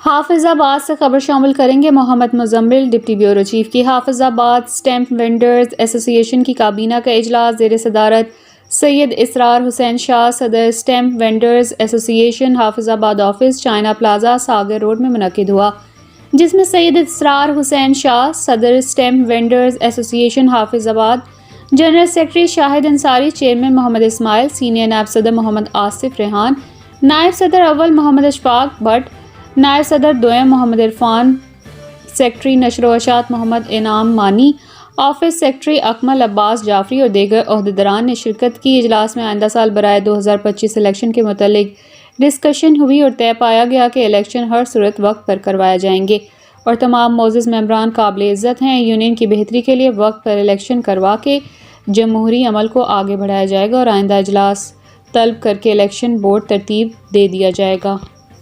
حافظ آباد سے خبر شامل کریں گے محمد مزمل ڈپٹی بیورو چیف کی حافظ آباد سٹیمپ وینڈرز ایسوسی ایشن کی کابینہ کا اجلاس زیر صدارت سید اسرار حسین شاہ صدر سٹیمپ وینڈرز ایسوسی ایشن حافظ آباد آفس چائنا پلازا ساگر روڈ میں منعقد ہوا، جس میں سید اسرار حسین شاہ صدر سٹیمپ وینڈرز ایسوسی ایشن حافظ آباد، جنرل سیکرٹری شاہد انصاری، چیئرمین محمد اسماعیل، سینئر نائب صدر محمد آصف ریحان، نائب صدر اول محمد اشفاق بٹ، نائب صدر دوئم محمد عرفان، سیکرٹری نشر و اشاعت محمد انعام مانی، آفس سیکرٹری اکمل عباس جعفری اور دیگر عہدیداران نے شرکت کی۔ اجلاس میں آئندہ سال برائے 2025 الیکشن کے متعلق ڈسکشن ہوئی اور طے پایا گیا کہ الیکشن ہر صورت وقت پر کروائے جائیں گے اور تمام معزز ممبران قابل عزت ہیں۔ یونین کی بہتری کے لیے وقت پر الیکشن کروا کے جمہوری عمل کو آگے بڑھایا جائے گا اور آئندہ اجلاس طلب کر کے الیکشن بورڈ ترتیب دے دیا جائے گا۔